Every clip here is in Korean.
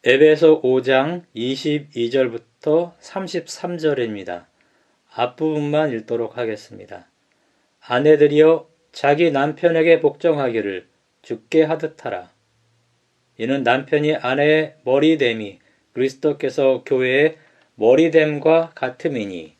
에베소 5장 22절부터 33절입니다. 앞부분만 읽도록 하겠습니다. 아내들이여 자기 남편에게 복종하기를 주께 하듯 하라. 이는 남편이 아내의 머리됨이 그리스도께서 교회의 머리됨과 같음이니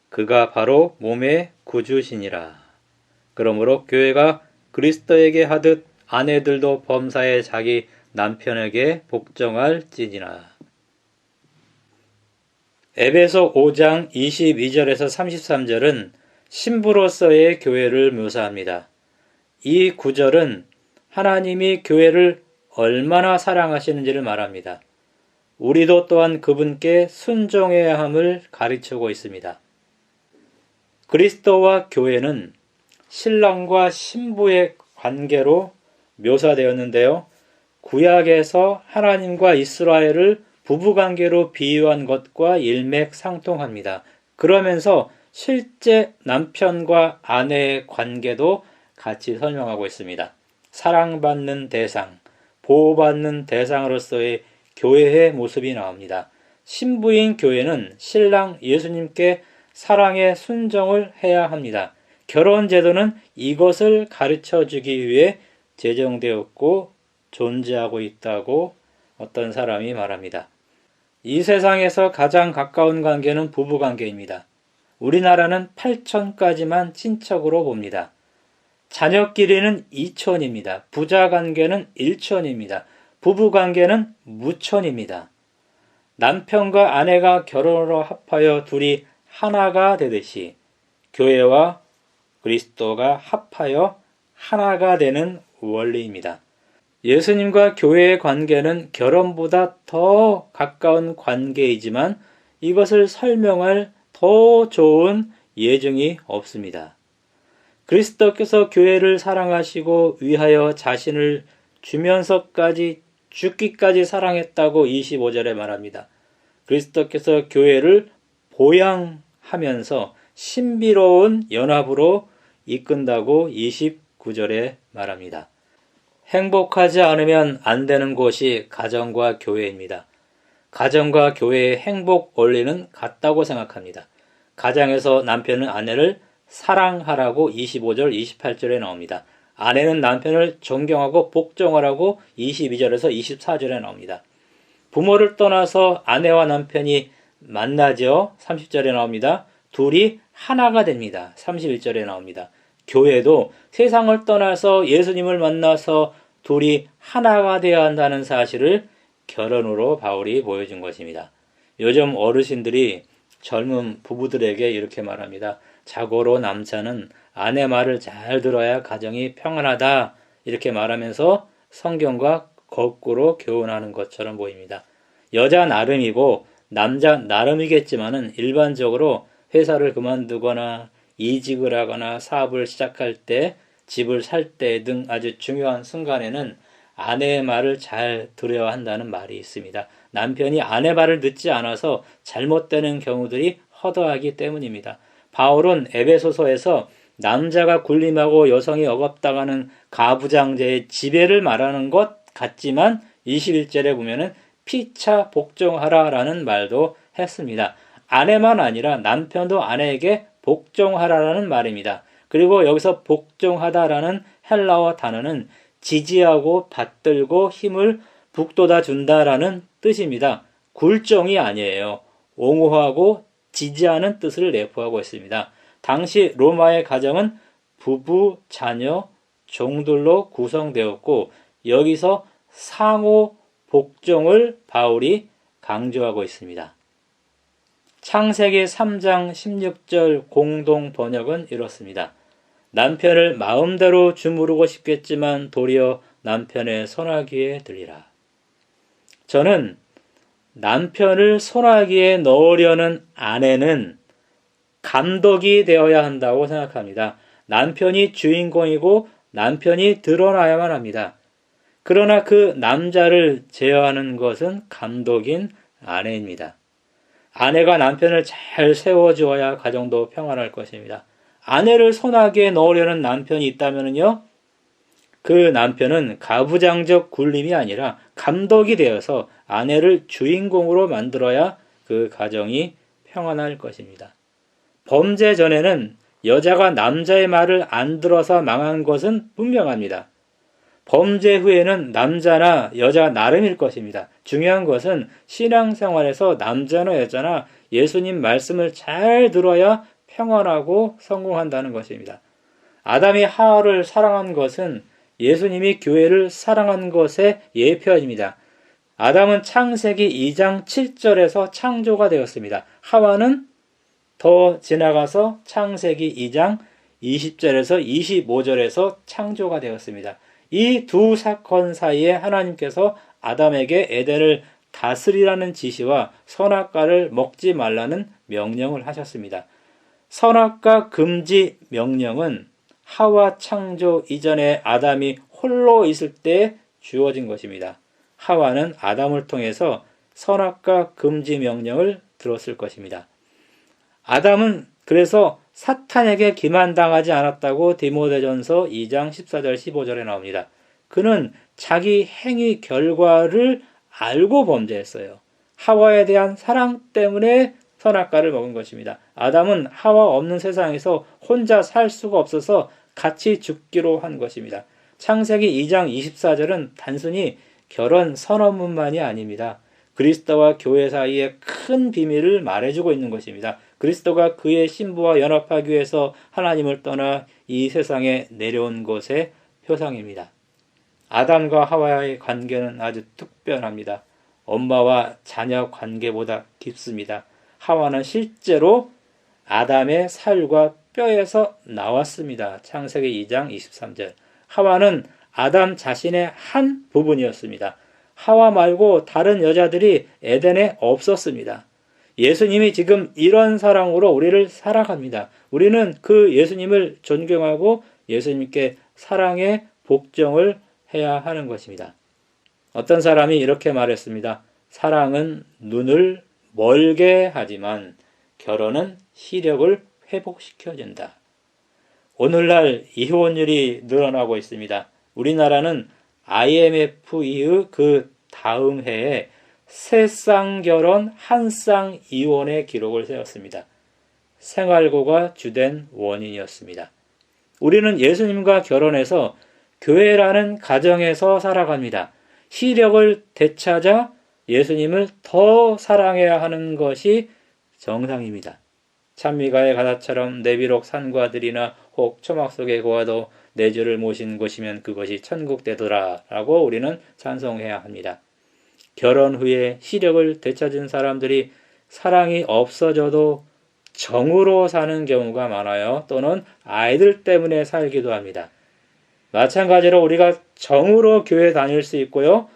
그가 바로 몸의 구주시니라. 그러므로 교회가 그리스도에게 하듯 아내들도 범사에 자기 남편에게 복종할지니라. 에베소 5장 22절에서 33절은 신부로서의 교회를 묘사합니다. 이 구절은 하나님이 교회를 얼마나 사랑하시는지를 말합니다. 우리도 또한 그분께 순종해야 함을 가르치고 있습니다. 그리스도와 교회는 신랑과 신부의 관계로 묘사되었는데요. 구약에서 하나님과 이스라엘을 부부관계로 비유한 것과 일맥상통합니다. 그러면서 실제 남편과 아내의 관계도 같이 설명하고 있습니다. 사랑받는 대상, 보호받는 대상으로서의 교회의 모습이 나옵니다. 신부인 교회는 신랑 예수님께 사랑의 순종을 해야 합니다. 결혼제도는 이것을 가르쳐주기 위해 제정되었고 존재하고 있다고 어떤 사람이 말합니다. 이 세상에서 가장 가까운 관계는 부부관계입니다. 우리나라는 8촌까지만 친척으로 봅니다. 자녀끼리는 2촌입니다. 부자관계는 1촌입니다. 부부관계는 무촌입니다. 남편과 아내가 결혼으로 합하여 둘이 하나가 되듯이 교회와 그리스도가 합하여 하나가 되는 원리입니다. 예수님과 교회의 관계는 결혼보다 더 가까운 관계이지만 이것을 설명할 더 좋은 예증이 없습니다. 그리스도께서 교회를 사랑하시고 위하여 자신을 주면서까지 죽기까지 사랑했다고 25절에 말합니다. 그리스도께서 교회를 보양하면서 신비로운 연합으로 이끈다고 29절에 말합니다. 행복하지 않으면 안 되는 곳이 가정과 교회입니다. 가정과 교회의 행복 원리는 같다고 생각합니다. 가정에서 남편은 아내를 사랑하라고 25절, 28절에 나옵니다. 아내는 남편을 존경하고 복종하라고 22절에서 24절에 나옵니다. 부모를 떠나서 아내와 남편이 만나죠. 30절에 나옵니다. 둘이 하나가 됩니다. 31절에 나옵니다. 교회도 세상을 떠나서 예수님을 만나서 둘이 하나가 되어야 한다는 사실을 결혼으로 바울이 보여준 것입니다. 요즘 어르신들이 젊은 부부들에게 이렇게 말합니다. 자고로 남자는 아내 말을 잘 들어야 가정이 평안하다 이렇게 말하면서 성경과 거꾸로 교훈하는 것처럼 보입니다. 여자 나름이고 남자 나름이겠지만은 일반적으로 회사를 그만두거나 이직을 하거나 사업을 시작할 때, 집을 살 때 등 아주 중요한 순간에는 아내의 말을 잘 들어야 한다는 말이 있습니다. 남편이 아내 말을 듣지 않아서 잘못되는 경우들이 허다하기 때문입니다. 바울은 에베소서에서 남자가 군림하고 여성이 억압당하는 가부장제의 지배를 말하는 것 같지만 21절에 보면은 피차 복종하라라는 말도 했습니다. 아내만 아니라 남편도 아내에게 복종하라라는 말입니다. 그리고 여기서 복종하다라는 헬라어 단어는 지지하고 받들고 힘을 북돋아 준다라는 뜻입니다. 굴종이 아니에요. 옹호하고 지지하는 뜻을 내포하고 있습니다. 당시 로마의 가정은 부부, 자녀, 종들로 구성되었고 여기서 상호 복종을 바울이 강조하고 있습니다. 창세기 3장 16절 공동 번역은 이렇습니다. 남편을 마음대로 주무르고 싶겠지만 도리어 남편의 손아귀에 들리라. 저는 남편을 손아귀에 넣으려는 아내는 감독이 되어야 한다고 생각합니다. 남편이 주인공이고 남편이 드러나야만 합니다. 그러나 그 남자를 제어하는 것은 감독인 아내입니다. 아내가 남편을 잘 세워주어야 가정도 평안할 것입니다. 아내를 손아귀에 넣으려는 남편이 있다면요, 그 남편은 가부장적 굴림이 아니라 감독이 되어서 아내를 주인공으로 만들어야 그 가정이 평안할 것입니다. 범죄 전에는 여자가 남자의 말을 안 들어서 망한 것은 분명합니다. 범죄 후에는 남자나 여자 나름일 것입니다. 중요한 것은 신앙생활에서 남자나 여자나 예수님 말씀을 잘 들어야 평안하고 성공한다는 것입니다. 아담이 하와를 사랑한 것은 예수님이 교회를 사랑한 것의 예표입니다. 아담은 창세기 2장 7절에서 창조가 되었습니다. 하와는 더 지나가서 창세기 2장 20절에서 25절에서 창조가 되었습니다. 이 두 사건 사이에 하나님께서 아담에게 에덴을 다스리라는 지시와 선악과를 먹지 말라는 명령을 하셨습니다. 선악과 금지 명령은 하와 창조 이전에 아담이 홀로 있을 때 주어진 것입니다. 하와는 아담을 통해서 선악과 금지 명령을 들었을 것입니다. 아담은 그래서 사탄에게 기만당하지 않았다고 디모데전서 2장 14절 15절에 나옵니다. 그는 자기 행위 결과를 알고 범죄했어요. 하와에 대한 사랑 때문에 선악과를 먹은 것입니다. 아담은 하와 없는 세상에서 혼자 살 수가 없어서 같이 죽기로 한 것입니다. 창세기 2장 24절은 단순히 결혼 선언문만이 아닙니다. 그리스도와 교회 사이의 큰 비밀을 말해주고 있는 것입니다. 그리스도가 그의 신부와 연합하기 위해서 하나님을 떠나 이 세상에 내려온 것의 표상입니다. 아담과 하와의 관계는 아주 특별합니다. 엄마와 자녀 관계보다 깊습니다. 하와는 실제로 아담의 살과 뼈에서 나왔습니다. 창세기 2장 23절. 하와는 아담 자신의 한 부분이었습니다. 하와 말고 다른 여자들이 에덴에 없었습니다. 예수님이 지금 이런 사랑으로 우리를 사랑합니다. 우리는 그 예수님을 존경하고 예수님께 사랑의 복종을 해야 하는 것입니다. 어떤 사람이 이렇게 말했습니다. 사랑은 눈을 멀게 하지만 결혼은 시력을 회복시켜준다. 오늘날 이혼율이 늘어나고 있습니다. 우리나라는 IMF 이후 그 다음 해에 세 쌍결혼 한 쌍 이혼의 기록을 세웠습니다. 생활고가 주된 원인이었습니다. 우리는 예수님과 결혼해서 교회라는 가정에서 살아갑니다. 시력을 되찾아 예수님을 더 사랑해야 하는 것이 정상입니다. 찬미가의 가사처럼 내비록 산과 들이나 혹 초막 속에 고아도 내 주를 모신 곳이면 그것이 천국 되더라 라고 우리는 찬송해야 합니다. 결혼 후에 시력을 되찾은 사람들이 사랑이 없어져도 정으로 사는 경우가 많아요. 또는 아이들 때문에 살기도 합니다. 마찬가지로 우리가 정으로 교회 다닐 수 있고요.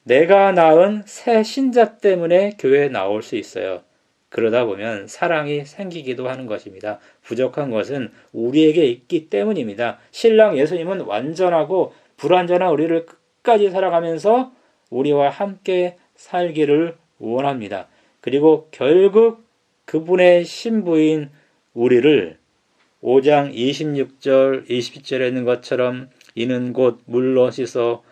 내가 낳은 새 신자 때문에 교회에 나올 수 있어요. 그러다 보면 사랑이 생기기도 하는 것입니다. 부족한 것은 우리에게 있기 때문입니다. 신랑 예수님은 완전하고 불완전한 우리를 끝까지 살아가면서 우리와 함께 살기를 원합니다. 그리고 결국 그분의 신부인 우리를 5장 26절 27절에 있는 것처럼 이는 곧 물로 씻어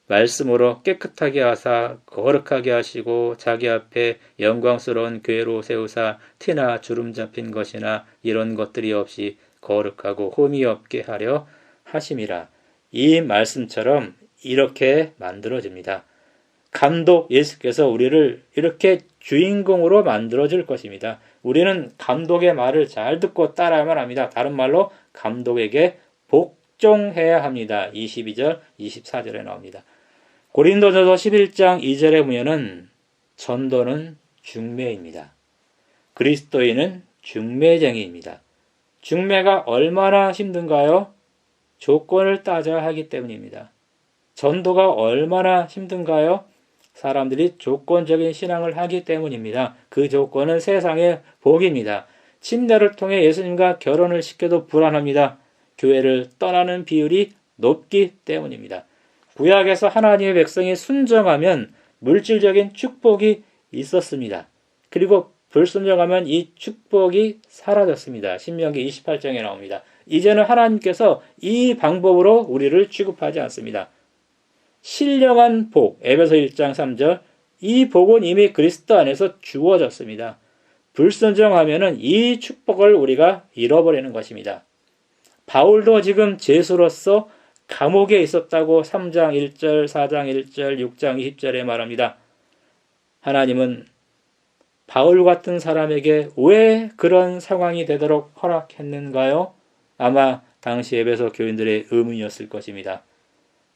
말씀으로 깨끗하게 하사 거룩하게 하시고 자기 앞에 영광스러운 교회로 세우사 티나 주름 잡힌 것이나 이런 것들이 없이 거룩하고 흠이 없게 하려 하심이라. 이 말씀처럼 이렇게 만들어집니다. 감독 예수께서 우리를 이렇게 주인공으로 만들어줄 것입니다. 우리는 감독의 말을 잘 듣고 따라야만 합니다. 다른 말로 감독에게 복종해야 합니다. 22절, 24절에 나옵니다. 고린도전서 11장 2절에 보면은 전도는 중매입니다. 그리스도인은 중매쟁이입니다. 중매가 얼마나 힘든가요? 조건을 따져야 하기 때문입니다. 전도가 얼마나 힘든가요? 사람들이 조건적인 신앙을 하기 때문입니다. 그 조건은 세상의 복입니다. 침례를 통해 예수님과 결혼을 시켜도 불안합니다. 교회를 떠나는 비율이 높기 때문입니다. 구약에서 하나님의 백성이 순종하면 물질적인 축복이 있었습니다. 그리고 불순종하면 이 축복이 사라졌습니다. 신명기 28장에 나옵니다. 이제는 하나님께서 이 방법으로 우리를 취급하지 않습니다. 신령한 복, 에베소 1장 3절, 이 복은 이미 그리스도 안에서 주어졌습니다. 불순종하면은 이 축복을 우리가 잃어버리는 것입니다. 바울도 지금 죄수로서 감옥에 있었다고 3장 1절, 4장 1절, 6장 20절에 말합니다. 하나님은 바울 같은 사람에게 왜 그런 상황이 되도록 허락했는가요? 아마 당시 에베소 교인들의 의문이었을 것입니다.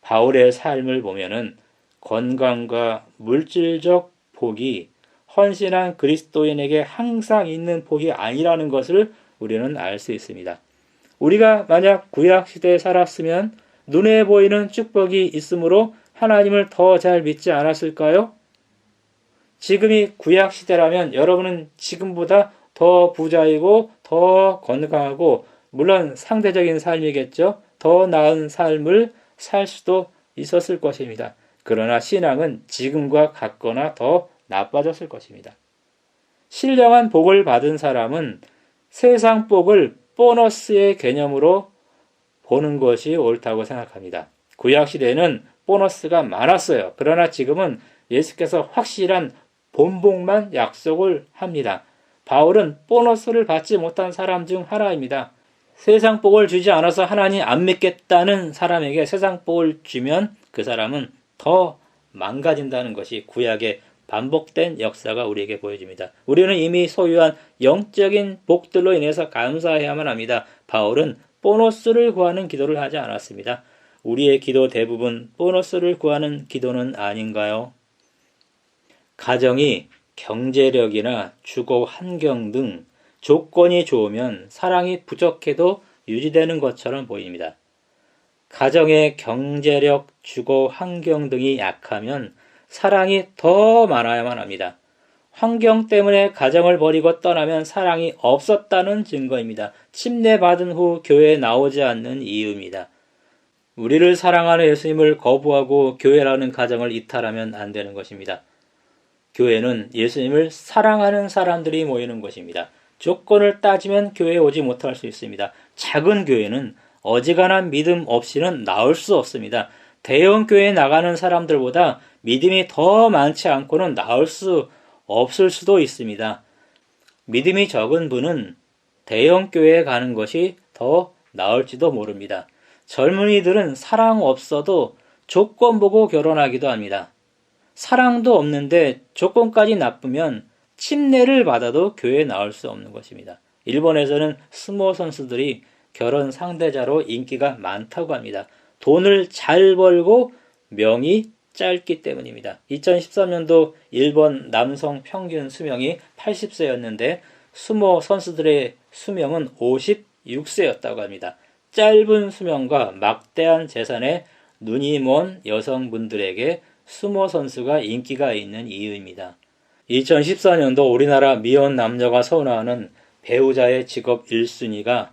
바울의 삶을 보면은 건강과 물질적 복이 헌신한 그리스도인에게 항상 있는 복이 아니라는 것을 우리는 알 수 있습니다. 우리가 만약 구약시대에 살았으면 눈에 보이는 축복이 있으므로 하나님을 더 잘 믿지 않았을까요? 지금이 구약시대라면 여러분은 지금보다 더 부자이고 더 건강하고 물론 상대적인 삶이겠죠. 더 나은 삶을 살 수도 있었을 것입니다. 그러나 신앙은 지금과 같거나 더 나빠졌을 것입니다. 신령한 복을 받은 사람은 세상 복을 보너스의 개념으로 보는 것이 옳다고 생각합니다. 구약시대에는 보너스가 많았어요. 그러나 지금은 예수께서 확실한 본복만 약속을 합니다. 바울은 보너스를 받지 못한 사람 중 하나입니다. 세상 복을 주지 않아서 하나님 안 믿겠다는 사람에게 세상 복을 주면 그 사람은 더 망가진다는 것이 구약의 반복된 역사가 우리에게 보여집니다. 우리는 이미 소유한 영적인 복들로 인해서 감사해야만 합니다. 바울은 보너스를 구하는 기도를 하지 않았습니다. 우리의 기도 대부분 보너스를 구하는 기도는 아닌가요? 가정이 경제력이나 주거 환경 등 조건이 좋으면 사랑이 부족해도 유지되는 것처럼 보입니다. 가정의 경제력, 주거 환경 등이 약하면 사랑이 더 많아야만 합니다. 환경 때문에 가정을 버리고 떠나면 사랑이 없었다는 증거입니다. 침례받은 후 교회에 나오지 않는 이유입니다. 우리를 사랑하는 예수님을 거부하고 교회라는 가정을 이탈하면 안 되는 것입니다. 교회는 예수님을 사랑하는 사람들이 모이는 것입니다. 조건을 따지면 교회에 오지 못할 수 있습니다. 작은 교회는 어지간한 믿음 없이는 나올 수 없습니다. 대형 교회에 나가는 사람들보다 믿음이 더 많지 않고는 나올 수 없을 수도 있습니다. 믿음이 적은 분은 대형 교회에 가는 것이 더 나을지도 모릅니다. 젊은이들은 사랑 없어도 조건 보고 결혼하기도 합니다. 사랑도 없는데 조건까지 나쁘면 침례를 받아도 교회에 나올 수 없는 것입니다. 일본에서는 스모 선수들이 결혼 상대자로 인기가 많다고 합니다. 돈을 잘 벌고 명이 짧기 때문입니다. 2013년도 일본 남성 평균 수명이 80세였는데 스모 선수들의 수명은 56세였다고 합니다. 짧은 수명과 막대한 재산에 눈이 먼 여성분들에게 스모 선수가 인기가 있는 이유입니다. 2014년도 우리나라 미혼 남녀가 선호하는 배우자의 직업 1순위가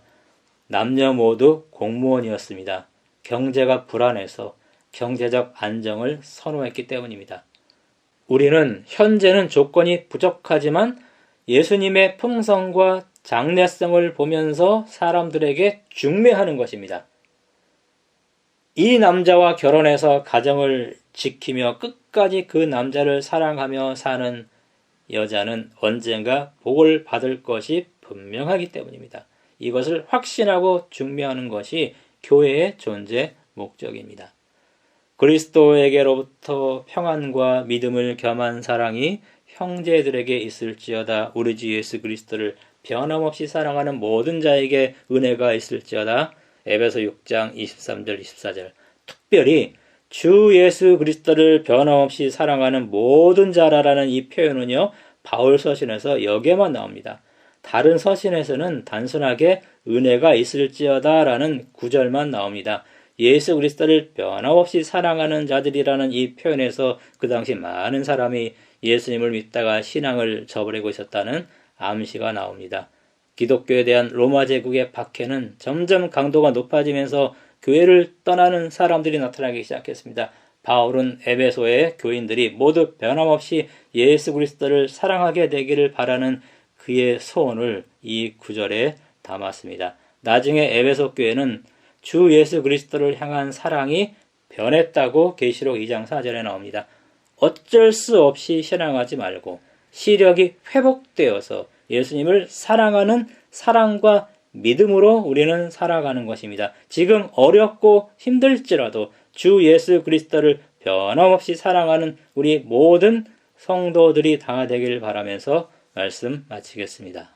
남녀 모두 공무원이었습니다. 경제가 불안해서 경제적 안정을 선호했기 때문입니다. 우리는 현재는 조건이 부족하지만 예수님의 품성과 장래성을 보면서 사람들에게 중매하는 것입니다. 이 남자와 결혼해서 가정을 지키며 끝까지 그 남자를 사랑하며 사는 여자는 언젠가 복을 받을 것이 분명하기 때문입니다. 이것을 확신하고 중매하는 것이 교회의 존재 목적입니다. 그리스도에게로부터 평안과 믿음을 겸한 사랑이 형제들에게 있을지어다. 우리 주 예수 그리스도를 변함없이 사랑하는 모든 자에게 은혜가 있을지어다. 에베소 6장 23절 24절. 특별히 주 예수 그리스도를 변함없이 사랑하는 모든 자라라는 이 표현은요, 바울 서신에서 여기에만 나옵니다. 다른 서신에서는 단순하게 은혜가 있을지어다라는 구절만 나옵니다. 예수 그리스도를 변함없이 사랑하는 자들이라는 이 표현에서 그 당시 많은 사람이 예수님을 믿다가 신앙을 저버리고 있었다는 암시가 나옵니다. 기독교에 대한 로마 제국의 박해는 점점 강도가 높아지면서 교회를 떠나는 사람들이 나타나기 시작했습니다. 바울은 에베소의 교인들이 모두 변함없이 예수 그리스도를 사랑하게 되기를 바라는 그의 소원을 이 구절에 담았습니다. 나중에 에베소 교회는 주 예수 그리스도를 향한 사랑이 변했다고 계시록 2장 4절에 나옵니다. 어쩔 수 없이 신앙하지 말고 시력이 회복되어서 예수님을 사랑하는 사랑과 믿음으로 우리는 살아가는 것입니다. 지금 어렵고 힘들지라도 주 예수 그리스도를 변함없이 사랑하는 우리 모든 성도들이 다 되길 바라면서 말씀 마치겠습니다.